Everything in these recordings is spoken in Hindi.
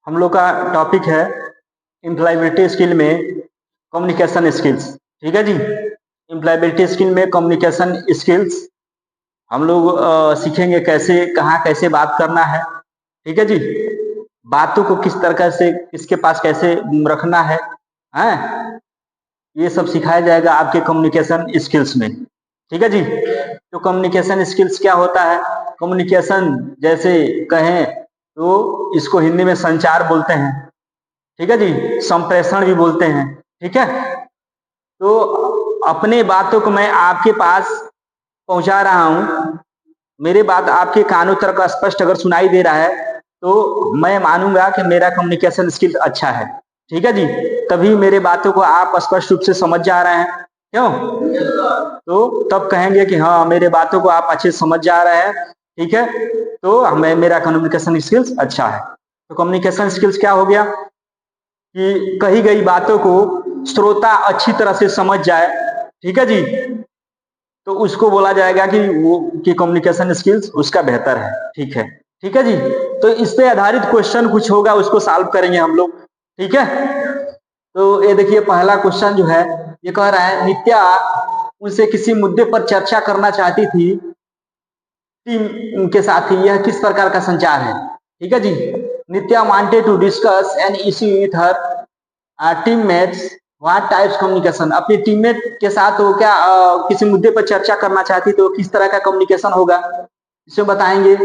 हम लोग का टॉपिक है एम्प्लॉयबिलिटी स्किल में कम्युनिकेशन स्किल्स। ठीक है जी, एम्प्लॉयबिलिटी स्किल में कम्युनिकेशन स्किल्स हम लोग सीखेंगे कैसे कहाँ कैसे बात करना है। ठीक है जी, बातों को किस तरह से किसके पास कैसे रखना है, हैं? ये सब सिखाया जाएगा आपके कम्युनिकेशन स्किल्स में। ठीक है जी, तो कम्युनिकेशन स्किल्स क्या होता है? कम्युनिकेशन जैसे कहें तो इसको हिंदी में संचार बोलते हैं। ठीक है जी, संप्रेषण भी बोलते हैं। ठीक है, तो अपने बातों को मैं आपके पास पहुंचा रहा हूं, मेरी बात आपके कानों तक स्पष्ट अगर सुनाई दे रहा है तो मैं मानूंगा कि मेरा कम्युनिकेशन स्किल अच्छा है। ठीक है जी, तभी मेरे बातों को आप स्पष्ट रूप से समझ जा रहे हैं। क्यों? तो तब कहेंगे कि हाँ मेरे बातों को आप अच्छे से समझ जा रहे हैं। ठीक है, तो हमें मेरा कम्युनिकेशन स्किल्स अच्छा है। तो कम्युनिकेशन स्किल्स क्या हो गया कि कही गई बातों को श्रोता अच्छी तरह से समझ जाए। ठीक है जी, तो उसको बोला जाएगा कि वो कि कम्युनिकेशन स्किल्स उसका बेहतर है। ठीक है, ठीक है जी, तो इस पे आधारित क्वेश्चन कुछ होगा उसको सॉल्व करेंगे हम लोग। ठीक है, तो ये देखिए पहला क्वेश्चन जो है ये कह रहा है नित्या उनसे किसी मुद्दे पर चर्चा करना चाहती थी टीम के साथ, यह किस प्रकार का संचार है? ठीक है जी, Nitya wanted to discuss an issue with her teammates, what types communication, अपनी टीममेट के साथ वो क्या किसी मुद्दे पर चर्चा करना चाहती तो किस तरह का कम्युनिकेशन होगा इसे बताएंगे।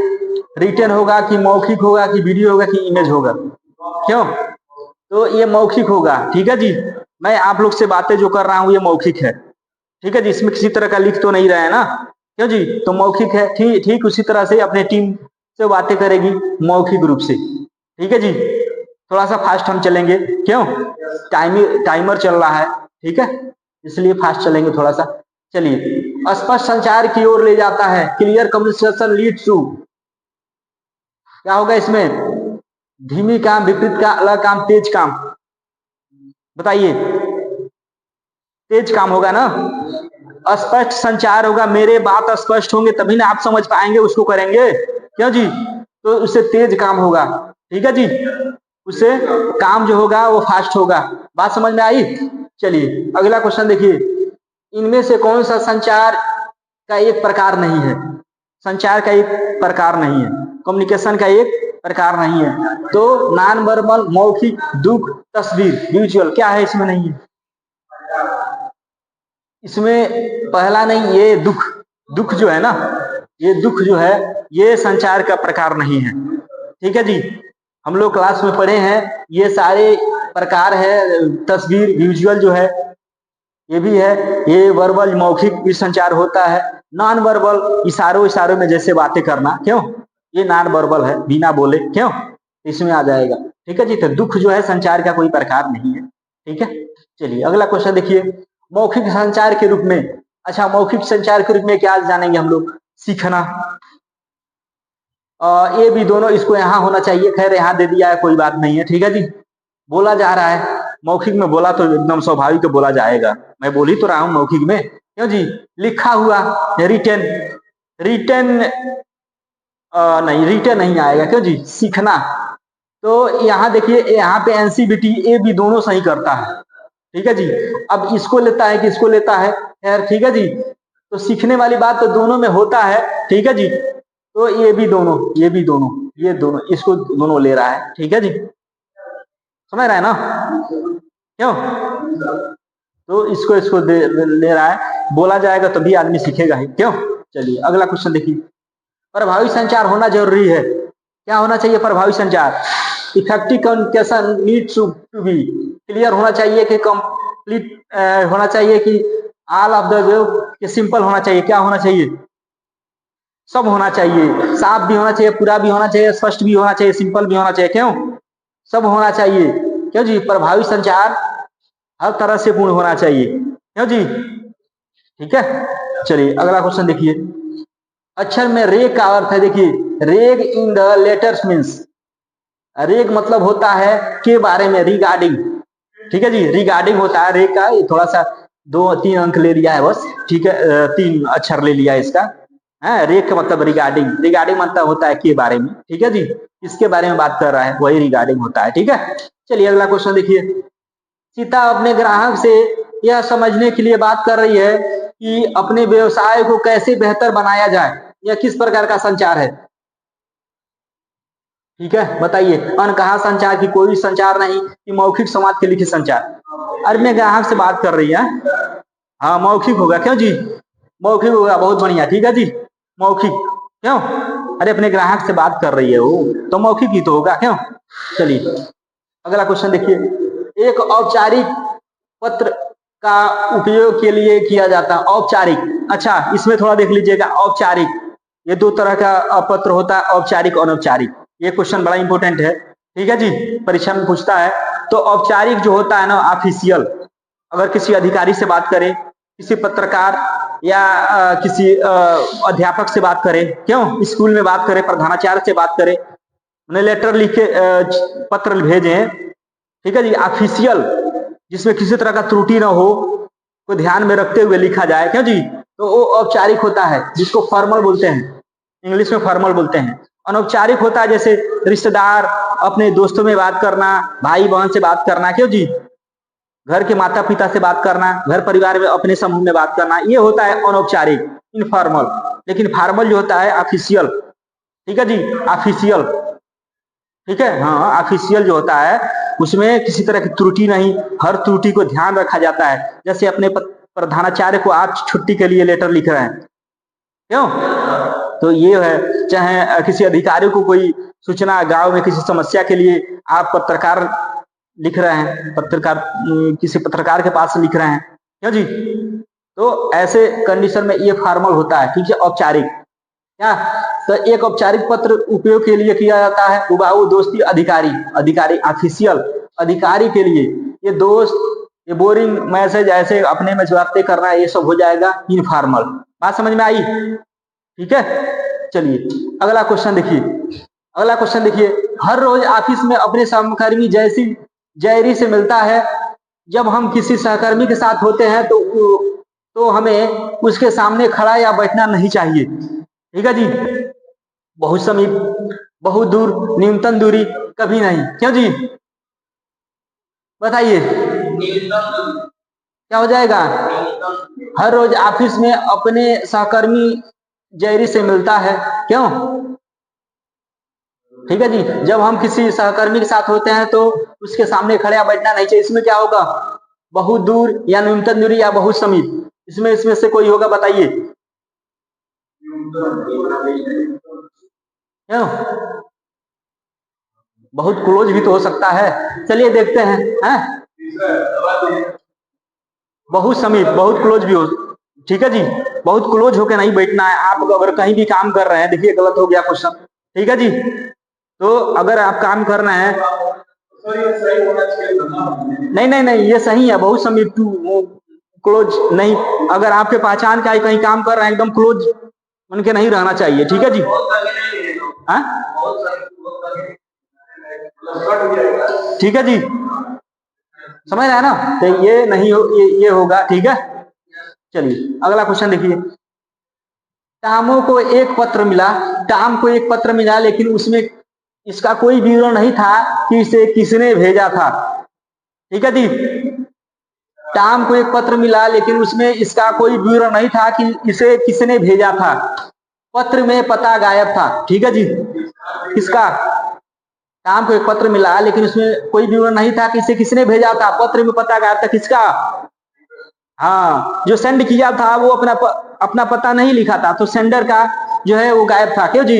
रिटन होगा कि मौखिक होगा कि वीडियो होगा कि इमेज होगा? क्यों? तो ये मौखिक होगा। ठीक है जी, मैं आप लोग से बातें जो कर रहा हूँ ये मौखिक है। ठीक है जी, इसमें किसी तरह का लिख तो नहीं रहा है ना? क्यों जी, तो मौखिक है। ठीक ठीक उसी तरह से अपने टीम से बातें करेगी मौखिक रूप से। ठीक है जी, थोड़ा सा फास्ट हम चलेंगे। क्यों? टाइमर चल रहा है। ठीक है, इसलिए फास्ट चलेंगे थोड़ा सा। चलिए, स्पष्ट संचार की ओर ले जाता है, क्लियर कम्युनिकेशन लीड्स टू, क्या होगा इसमें? धीमी काम, विपरीत का अलग काम, तेज काम। बताइए, तेज काम होगा ना? स्पष्ट संचार होगा, मेरे बात स्पष्ट होंगे तभी ना आप समझ पाएंगे उसको करेंगे। क्यों जी, तो उससे तेज काम होगा। ठीक है जी, उससे काम जो होगा वो फास्ट होगा। बात समझ में आई? चलिए अगला क्वेश्चन देखिए, इनमें से कौन सा संचार का एक प्रकार नहीं है? संचार का एक प्रकार नहीं है, कम्युनिकेशन का एक प्रकार नहीं है। तो नॉन वर्बल, मौखिक, दुख, तस्वीर, विजुअल, क्या है इसमें? नहीं है इसमें पहला नहीं, ये दुख, दुख जो है ना, ये दुख जो है ये संचार का प्रकार नहीं है। ठीक है जी, हम लोग क्लास में पढ़े हैं ये सारे प्रकार है। तस्वीर, विजुअल जो है ये भी है, ये वर्बल मौखिक भी संचार होता है। नॉन वर्बल इशारों इशारों में जैसे बातें करना, क्यों? ये नॉन वर्बल है, बिना बोले। क्यों? इसमें आ जाएगा। ठीक है जी, तो दुख जो है संचार का कोई प्रकार नहीं है। ठीक है, चलिए अगला क्वेश्चन देखिए, मौखिक संचार के रूप में। अच्छा, मौखिक संचार के रूप में क्या जानेंगे हम लोग? सीखना। ये भी दोनों, इसको यहाँ होना चाहिए, खैर यहाँ दे दिया है, कोई बात नहीं है। ठीक है जी, बोला जा रहा है मौखिक में, बोला तो एकदम स्वाभाविक बोला जाएगा, मैं बोल ही तो रहा हूँ मौखिक में। क्यों जी, लिखा हुआ, रिटन, रिटन नहीं, रिटन नहीं आएगा। क्यों जी, सीखना। तो यहाँ देखिए, यहाँ पे एनसीबीटी ए भी दोनों सही करता है। ठीक है जी, अब इसको लेता है कि इसको लेता है, खैर ठीक है जी, तो सीखने वाली बात तो दोनों में होता है। ठीक है जी, तो ये भी दोनों, ये भी दोनों, ये दोनों, इसको दोनों ले रहा है। ठीक है जी, समझ रहा है ना? क्यों? तो इसको इसको ले रहा है, बोला जाएगा तभी आदमी सीखेगा ही। क्यों? चलिए अगला क्वेश्चन देखिए, प्रभावी संचार होना जरूरी है। क्या होना चाहिए? प्रभावी संचार। Effective communication needs to be, clear होना चाहिए कि कंप्लीट होना चाहिए कि all of the way, simple होना चाहिए, क्या होना चाहिए? सब होना चाहिए, साफ भी होना चाहिए, पूरा भी होना चाहिए, स्पष्ट भी होना चाहिए, सिंपल भी होना चाहिए। क्यों? सब होना चाहिए। क्यों जी, प्रभावी संचार हर तरह से पूर्ण होना चाहिए। क्यों जी? ठीक है, चलिए अगला क्वेश्चन देखिए, अक्षर में रेग का अर्थ है, देखिए रेग इन द लेटर्स मीन्स, रेग मतलब होता है के बारे में, रिगार्डिंग। ठीक है जी, रिगार्डिंग होता है रेग का, थोड़ा सा 2-3 अंक ले लिया है बस। ठीक है, 3 अक्षर ले लिया है इसका। है रेग का मतलब रिगार्डिंग, रिगार्डिंग मतलब होता है के बारे में। ठीक है जी, इसके बारे में बात कर रहा है, वही रिगार्डिंग होता है। ठीक है, चलिए अगला क्वेश्चन देखिए। सीता अपने ग्राहक से यह समझने के लिए बात कर रही है कि अपने व्यवसाय को कैसे बेहतर बनाया जाए। यह किस प्रकार का संचार है? ठीक है, बताइए। अनकहा संचार की कोई संचार नहीं कि मौखिक संवाद के लिखित संचार। अरे मैं ग्राहक से बात कर रही है, हाँ मौखिक होगा। क्यों जी? मौखिक होगा, बहुत बढ़िया। ठीक है जी, मौखिक। क्यों? अरे अपने ग्राहक से बात कर रही है वो, तो मौखिक ही तो होगा। क्यों? चलिए अगला क्वेश्चन देखिए। एक औपचारिक पत्र का उपयोग के लिए किया जाता है। औपचारिक, अच्छा इसमें थोड़ा देख लीजिएगा। औपचारिक, ये दो तरह का पत्र होता है, औपचारिक और अनौपचारिक। ये क्वेश्चन बड़ा इंपॉर्टेंट है। ठीक है जी, परीक्षा में पूछता है। तो औपचारिक जो होता है ना, ऑफिशियल, अगर किसी अधिकारी से बात करें, किसी पत्रकार या किसी अध्यापक से बात करें, क्यों स्कूल में बात करें, प्रधानाचार्य से बात करें, उन्हें लेटर लिख के पत्र भेजें। ठीक है जी, ऑफिशियल, जिसमें किसी तरह का त्रुटि ना हो, को ध्यान में रखते हुए लिखा जाए। क्यों जी? तो वो औपचारिक होता है, जिसको फॉर्मल बोलते हैं, इंग्लिश में फॉर्मल बोलते हैं। अनौपचारिक होता है जैसे रिश्तेदार, अपने दोस्तों में बात करना, भाई बहन से बात करना। क्यों जी? घर के माता पिता से बात करना, घर परिवार में अपने समूह में बात करना, ये होता है अनौपचारिक, इनफॉर्मल। लेकिन फॉर्मल जो होता है ऑफिशियल। ठीक है जी, ऑफिशियल। ठीक है, हाँ ऑफिशियल जो होता है उसमें किसी तरह की त्रुटि नहीं, हर त्रुटि को ध्यान रखा जाता है। जैसे अपने प्रधानाचार्य को आज छुट्टी के लिए लेटर लिख रहे हैं। क्यों? तो ये है। चाहे किसी अधिकारी को कोई सूचना, गांव में किसी समस्या के लिए आप पत्रकार लिख रहे हैं, पत्रकार किसी पत्रकार के पास लिख रहे हैं। क्यों जी? तो ऐसे कंडीशन में ये फॉर्मल होता है। ठीक है, औपचारिक। क्या? तो एक औपचारिक पत्र उपयोग के लिए किया जाता है उबाऊ दोस्ती अधिकारी, अधिकारी ऑफिशियल, अधिकारी के लिए ये दोस्त, ये बोरिंग मैसेज, ऐसे अपने में बातें करना, ये सब हो जाएगा इनफॉर्मल। बात समझ में आई? ठीक है, चलिए अगला क्वेश्चन देखिए। अगला क्वेश्चन देखिए। हर रोज ऑफिस में अपने सहकर्मी जैरी से मिलता है। जब हम किसी सहकर्मी के साथ होते हैं तो हमें उसके सामने खड़ा या बैठना नहीं चाहिए। ठीक है जी, बहुत समीप, बहुत दूर, न्यूनतम दूरी, कभी नहीं। क्यों जी? बताइए क्या हो जाएगा? हर रोज ऑफिस में अपने सहकर्मी जैरी से मिलता है। क्यों? ठीक है जी, जब हम किसी सहकर्मी के साथ होते हैं तो उसके सामने खड़े या बैठना नहीं चाहिए। इसमें क्या होगा? बहुत दूर या न्यूनतम दूरी या बहुत समीप, इसमें से कोई होगा, बताइए। क्यों? बहुत क्लोज भी तो हो सकता है। चलिए देखते हैं, बहुत समीप, बहुत क्लोज भी हो। ठीक है जी, बहुत क्लोज होकर नहीं बैठना है। आप अगर कहीं भी काम कर रहे हैं, देखिए गलत हो गया क्वेश्चन। ठीक है जी, तो अगर आप काम कर रहे हैं, नहीं नहीं नहीं, ये सही है, बहुत समीप टू क्लोज नहीं। अगर आपके पहचान का कहीं काम कर रहे हैं, एकदम क्लोज बन के नहीं रहना चाहिए। ठीक है जी, ठीक है जी, समझ रहे हैं ना? तो ये नहीं हो, ये होगा। ठीक है, चलिए अगला क्वेश्चन देखिए। टामो को एक पत्र मिला, टाम को एक पत्र मिला, लेकिन उसमें इसका कोई विवरण नहीं था कि इसे किसने भेजा था। ठीक है जी, टाम को एक पत्र मिला, लेकिन उसमें इसका कोई विवरण नहीं था कि इसे किसने भेजा था। पत्र में पता गायब था। ठीक है जी, किसका? टाम को एक पत्र मिला, लेकिन उसमें कोई विवरण नहीं था कि इसे किसने भेजा था। पत्र में पता गायब था, किसका? हाँ, जो सेंड किया था वो अपना पता नहीं लिखा था, तो सेंडर का जो है वो गायब था। क्यों जी?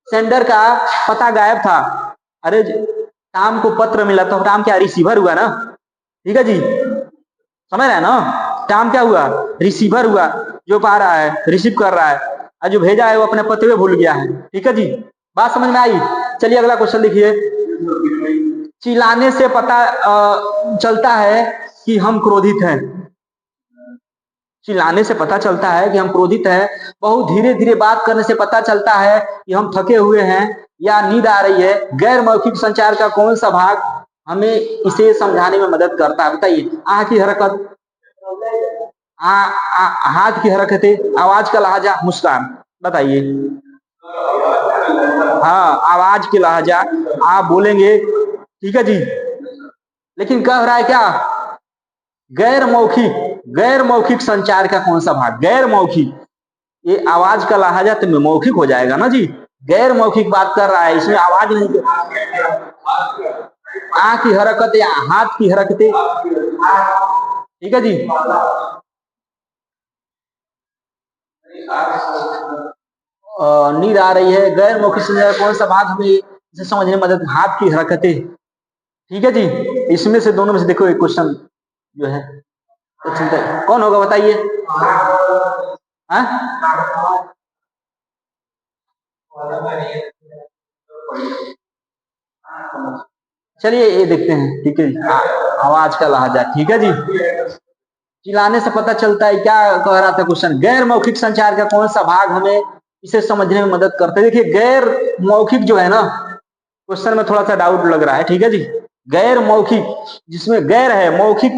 सेंडर का पता गायब था। अरे टाम को पत्र मिला तो टाम क्या रिसीवर हुआ ना? ठीक है जी, समझ रहे हैं ना? टाम क्या हुआ? रिसीवर हुआ, जो पा रहा है, रिसीव कर रहा है, और जो भेजा है वो अपने पते में भूल गया है। ठीक है जी, बात समझ में आई? चलिए अगला क्वेश्चन देखिए। चिल्लाने से पता चलता है कि हम क्रोधित हैं। चिल्लाने से पता चलता है कि हम क्रोधित हैं। बहुत धीरे धीरे बात करने से पता चलता है कि हम थके हुए हैं या नींद आ रही है। गैर मौखिक संचार का कौन सा भाग हमें इसे समझाने में मदद करता है? बताइए। आंख की हरकत, हाथ की हरकतें, आवाज का लहजा, मुस्कान, बताइए। हाँ, आवाज की लहजा आप बोलेंगे, ठीक है जी। लेकिन कह रहा है क्या, गैर मौखिक संचार का कौन सा भाग, गैर मौखिक, ये आवाज का लहजा तो मौखिक हो जाएगा ना जी। गैर मौखिक बात कर रहा है, इसमें आवाज नहीं, आंख की हरकत या हाथ की हरकतें, ठीक है जी। नींद आ रही है, गैर मौखिक संचार कौन सा भाग हमें इसे समझने में मदद, हाथ की हरकतें, ठीक है जी। इसमें से दोनों में से देखो एक क्वेश्चन जो है तो चिंता कौन होगा बताइए। चलिए ये देखते हैं, ठीक है जी। आवाज का लहजा, ठीक है जी। चिल्लाने से पता चलता है, क्या कह रहा था क्वेश्चन, गैर मौखिक संचार का कौन सा भाग हमें इसे समझने में मदद करता है। देखिए गैर मौखिक जो है ना, क्वेश्चन में थोड़ा सा डाउट लग रहा है, ठीक है जी। गैर मौखिक, जिसमें गैर है, मौखिक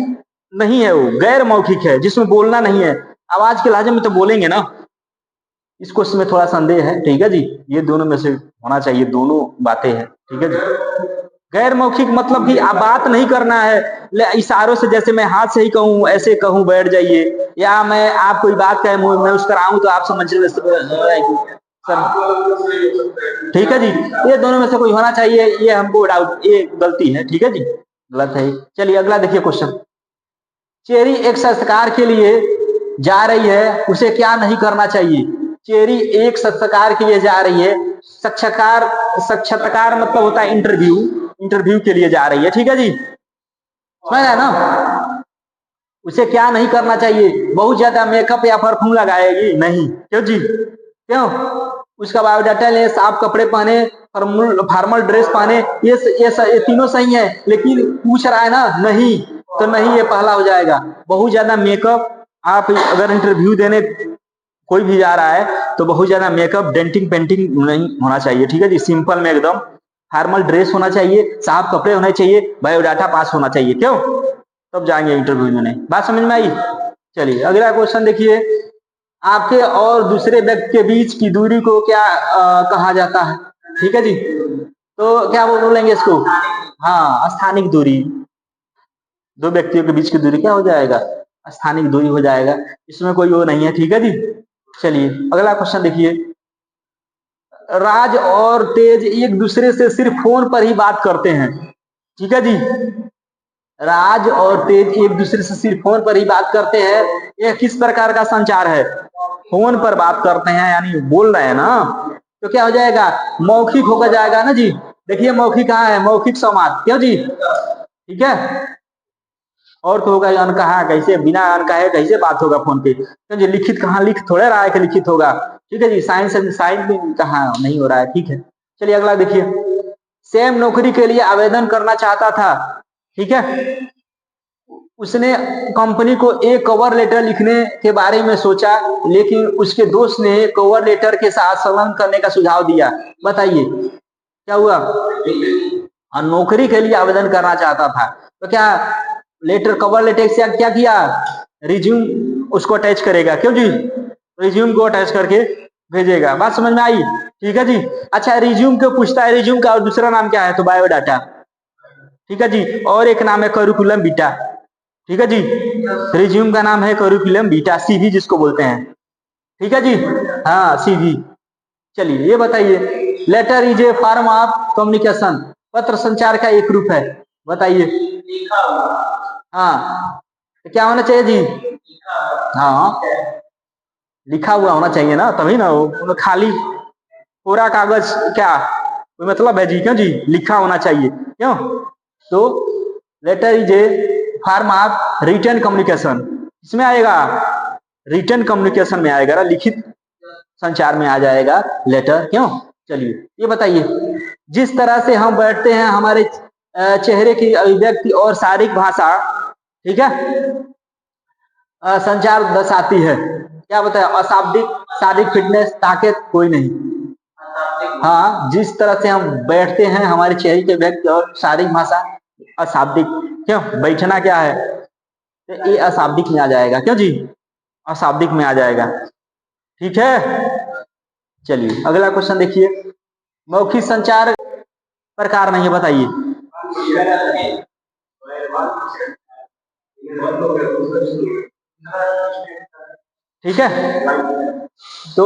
नहीं है, वो गैर मौखिक है जिसमें बोलना नहीं है, आवाज के लहजे में तो बोलेंगे ना, इस क्वेश्चन में थोड़ा संदेह है, ठीक है जी। ये दोनों में से होना चाहिए, दोनों बातें हैं, ठीक है जी। गैर मौखिक मतलब कि आप बात नहीं करना है, इशारों से, जैसे मैं हाथ से ही कहूँ, ऐसे कहूँ बैठ जाइए, या मैं आप कोई बात कहे मैं मुस्कुराऊं तो आप समझ रहे सर, ठीक है जी। ये दोनों में से कोई होना चाहिए, ये हमको डाउट, ये गलती है, ठीक है जी, गलत है। चलिए अगला देखिए क्वेश्चन, चेरी एक संस्कार के लिए जा रही है, उसे क्या नहीं करना चाहिए। चेरी एक संस्कार के लिए जा रही है, साक्षात्कार, साक्षात्कार मतलब होता है इंटरव्यू, इंटरव्यू के लिए जा रही है, ठीक है जी, समझ रहे हैं ना। उसे क्या नहीं करना चाहिए, बहुत ज्यादा मेकअप या परफ्यूम लगाएगी नहीं, क्यों जी, क्यों, उसका बायोडाटा ले, साफ कपड़े पहने, फॉर्मल ड्रेस पहने, ये तीनों सही है, लेकिन पूछ रहा है ना नहीं, तो नहीं, ये पहला हो जाएगा। बहुत ज्यादा मेकअप, आप अगर इंटरव्यू देने कोई भी जा रहा है तो बहुत ज्यादा मेकअप, डेंटिंग पेंटिंग नहीं होना चाहिए, ठीक है जी। सिंपल में एकदम फॉर्मल ड्रेस होना चाहिए, साफ कपड़े होने चाहिए, बायोडाटा पास होना चाहिए, क्यों, तब जाएंगे इंटरव्यू में, नहीं, बात समझ में आई। चलिए अगला क्वेश्चन देखिए, आपके और दूसरे व्यक्ति के बीच की दूरी को क्या कहा जाता है, ठीक है जी। तो क्या वो बोलेंगे इसको, हाँ, स्थानिक दूरी, दो व्यक्तियों के बीच की दूरी क्या हो जाएगा, स्थानिक दूरी हो जाएगा, इसमें कोई वो नहीं है, ठीक है जी। चलिए अगला क्वेश्चन देखिए, राज और तेज एक दूसरे से सिर्फ फोन पर ही बात करते हैं, ठीक है जी। राज और तेज एक दूसरे से सिर्फ फोन पर ही बात करते हैं, यह किस प्रकार का संचार है, फोन पर बात करते हैं यानी बोल रहे हैं ना, तो क्या हो जाएगा, मौखिक होकर जाएगा ना जी। देखिए मौखिक कहाँ है, मौखिक संवाद, क्यों जी, ठीक है। और तो होगा अनकहा, कैसे बिना अनकहे कैसे बात होगा फोन पे, क्यों जी, लिखित कहाँ, लिख थोड़े रहा है कि लिखित होगा, ठीक है जी। साइंस साइंस भी कहाँ नहीं हो रहा है, ठीक है। चलिए अगला देखिए, सेम नौकरी के लिए आवेदन करना चाहता था, ठीक है, उसने कंपनी को एक कवर लेटर लिखने के बारे में सोचा, लेकिन उसके दोस्त ने कवर लेटर के साथ संलग्न करने का सुझाव दिया, बताइए क्या हुआ। नौकरी के लिए आवेदन करना चाहता था, तो क्या लेटर, कवर लेटर से क्या किया, रिज्यूम उसको अटैच करेगा, क्यों जी, रिज्यूम को अटैच करके भेजेगा, बात समझ में आई, ठीक है जी। अच्छा रिज्यूम क्यों पूछता है, रिज्यूम का और दूसरा नाम क्या है, तो बायोडाटा, ठीक है जी, और एक नाम है करिकुलम बीटा, ठीक है जी। रिज्यूम का नाम है करिकुलम बीटा, सीवी जिसको बोलते हैं, ठीक है जी, हाँ सीवी। चलिए ये बताइए, letter is a form of communication, पत्र संचार का एक रूप है, बताइए। हाँ, तो क्या होना चाहिए जी, हाँ, लिखा हुआ होना चाहिए ना, तभी ना वो खाली पूरा कागज क्या कोई मतलब है जी, क्यों जी, लिखा होना चाहिए, क्यों। तो letter is a form of written communication, इसमें आएगा, रिटन कम्युनिकेशन में आएगा, लिखित संचार में आ जाएगा लेटर, क्यों। चलिए ये बताइए, जिस तरह से हम बैठते हैं, हमारे चेहरे की अभिव्यक्ति और शारीरिक भाषा, ठीक है, संचार दर्शाती है, क्या बताया, अशाब्दिक, शारीरिक फिटनेस, ताकत कोई नहीं, हाँ, जिस तरह से हम बैठते हैं, हमारे चेहरे के व्यक्ति और शारीरिक भाषा अशाब्दिक, क्यों, बैठना क्या है, तो ये अशाब्दिक में आ जाएगा, क्यों जी, अशाब्दिक में आ जाएगा, ठीक है। चलिए अगला क्वेश्चन देखिए, मौखिक संचार प्रकार नहीं है, बताइए। ठीक है, तो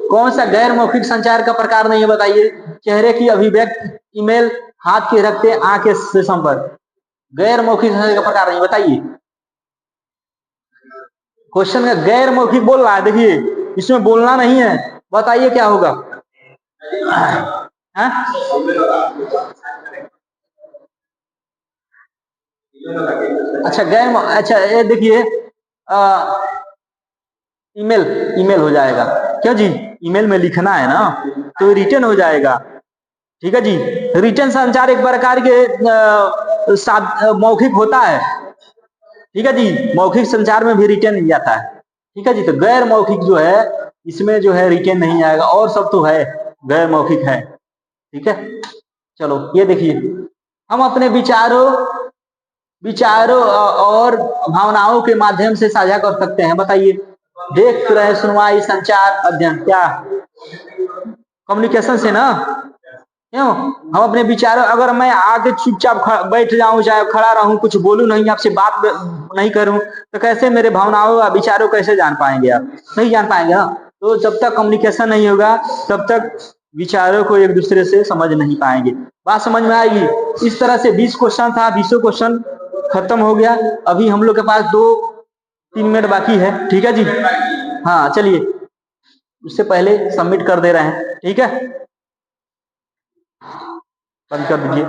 कौन सा गैर मौखिक संचार का प्रकार नहीं है, बताइए। चेहरे की अभिव्यक्ति, ईमेल, हाथ के रखते, आंखें से संपर्क, गैर मौखिक संचार का प्रकार नहीं, बताइए। क्वेश्चन का गैर मौखिक बोल रहा है, देखिए इसमें बोलना नहीं है, बताइए क्या होगा। हाँ? अच्छा अच्छा ये देखिए, ईमेल, ईमेल हो जाएगा, क्यों जी, ईमेल में लिखना है ना, तो रिटर्न हो जाएगा। ठीक है जी, रिटर्न संचार एक प्रकार के मौखिक होता है। ठीक है जी, मौखिक संचार में भी रिटर्न नहीं आता है। ठीक है जी, तो गैर मौखिक जो है इसमें जो है रिटर्न नहीं आएगा, और सब तो है गैर मौखिक है। ठीक है, चलो ये देखिए, हम अपने विचारों और भावनाओं के माध्यम से साझा कर सकते हैं, बताइए। देख रहे, सुनवाई, संचार, अध्ययन, क्या कम्युनिकेशन से ना। क्यों, हम अपने विचारों, अगर मैं आगे चुपचाप बैठ जाऊं, चाहे खड़ा रहूं, कुछ बोलूं नहीं, आपसे बात नहीं करूं, तो कैसे मेरे भावनाओं और विचारों कैसे जान पाएंगे आप, नहीं जान पाएंगे ना। तो जब तक कम्युनिकेशन नहीं होगा तब तक विचारों को एक दूसरे से समझ नहीं पाएंगे। बात समझ में आएगी। इस तरह से 20 क्वेश्चन था, 20 क्वेश्चन खत्म हो गया। अभी हम लोग के पास 2-3 मिनट बाकी है। ठीक है जी, हाँ चलिए, उससे पहले सबमिट कर दे रहे हैं। ठीक है, बंद कर दीजिए।